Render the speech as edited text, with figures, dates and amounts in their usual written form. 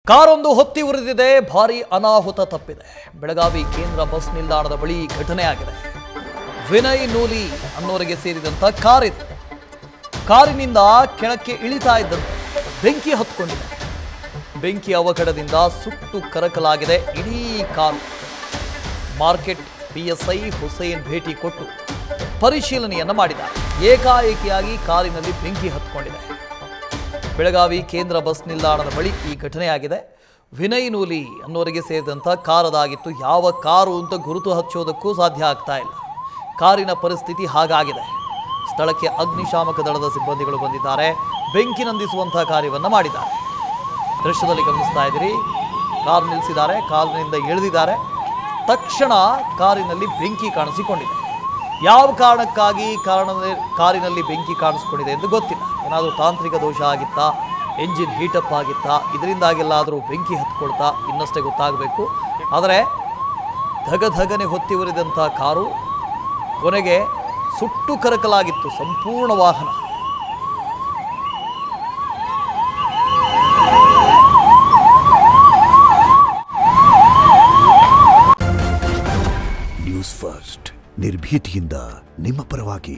ಕಾರೊಂದು ಹೊತ್ತಿ ಉರಿದಿದೆ, ಭಾರಿ ಅನಾಹುತ ತಪ್ಪಿದೆ. ಬೆಳಗಾವಿ ಕೇಂದ್ರ ಬಸ್ ನಿಲ್ದಾಣದ ಬಳಿ ಘಟನೆ ಆಗಿದೆ. ವಿನಯ್ ನೂಲಿ ಅನ್ನೋರಿಗೆ ಸೇರಿದಂತ ಕಾರಿದೆ. ಕಾರಿನಿಂದ ಕೆಳಕ್ಕೆ ಇಳಿತಾ ಇದ್ದಂತೆ ಬೆಂಕಿ ಹತ್ಕೊಂಡಿದೆ. ಬೆಂಕಿ ಅವಘಡದಿಂದ ಸುಟ್ಟು ಕರಕಲಾಗಿದೆ ಇಡೀ ಕಾರು. ಮಾರ್ಕೆಟ್ PSI ಹುಸೇನ್ ಭೇಟಿ ಕೊಟ್ಟು ಪರಿಶೀಲನೆಯನ್ನ ಮಾಡಿದ್ದಾರೆ. ಏಕಾಏಕಿಯಾಗಿ ಕಾರಿನಲ್ಲಿ ಬೆಂಕಿ ಹತ್ಕೊಂಡಿದೆ. ಬೆಳಗಾವಿ ಕೇಂದ್ರ ಬಸ್ ನಿಲ್ದಾಣದ ಬಳಿ ಈ ಘಟನೆಯಾಗಿದೆ. ವಿನಯ್ ನೂಲಿ ಅನ್ನೋರಿಗೆ ಸೇರಿದಂಥ ಕಾರದಾಗಿತ್ತು. ಯಾವ ಕಾರು ಅಂತ ಗುರುತು ಹಚ್ಚೋದಕ್ಕೂ ಸಾಧ್ಯ ಆಗ್ತಾ ಇಲ್ಲ. ಕಾರಿನ ಪರಿಸ್ಥಿತಿ ಹಾಗಾಗಿದೆ. ಸ್ಥಳಕ್ಕೆ ಅಗ್ನಿಶಾಮಕ ದಳದ ಸಿಬ್ಬಂದಿಗಳು ಬಂದಿದ್ದಾರೆ. ಬೆಂಕಿ ನಂದಿಸುವಂತಹ ಕಾರ್ಯವನ್ನು ಮಾಡಿದ್ದಾರೆ. ದೃಶ್ಯದಲ್ಲಿ ಗಮನಿಸ್ತಾ ಇದ್ದೀರಿ, ಕಾರು ನಿಲ್ಲಿಸಿದ್ದಾರೆ, ಕಾರಿನಿಂದ ಇಳಿದಿದ್ದಾರೆ. ತಕ್ಷಣ ಕಾರಿನಲ್ಲಿ ಬೆಂಕಿ ಕಾಣಿಸಿಕೊಂಡಿದೆ. ಯಾವ ಕಾರಣಕ್ಕಾಗಿ ಕಾರಿನಲ್ಲಿ ಬೆಂಕಿ ಕಾಣಿಸ್ಕೊಂಡಿದೆ ಎಂದು ಗೊತ್ತಿಲ್ಲ. ಏನಾದರೂ ತಾಂತ್ರಿಕ ದೋಷ ಆಗಿತ್ತಾ, ಎಂಜಿನ್ ಹೀಟಪ್ ಆಗಿತ್ತಾ, ಇದರಿಂದಾಗೆಲ್ಲಾದರೂ ಬೆಂಕಿ ಹತ್ಕೊಳ್ತಾ ಇನ್ನಷ್ಟೇ ಗೊತ್ತಾಗಬೇಕು. ಆದರೆ ಧಗಧಗನೆ ಹೊತ್ತಿ ಉರಿದಂಥ ಕಾರು ಕೊನೆಗೆ ಸುಟ್ಟು ಕರಕಲಾಗಿತ್ತು ಸಂಪೂರ್ಣ ವಾಹನ. ನ್ಯೂಸ್ ಫಸ್ಟ್ ನಿರ್ಭೀತಿಯಿಂದ ನಿಮ್ಮ ಪರವಾಗಿ.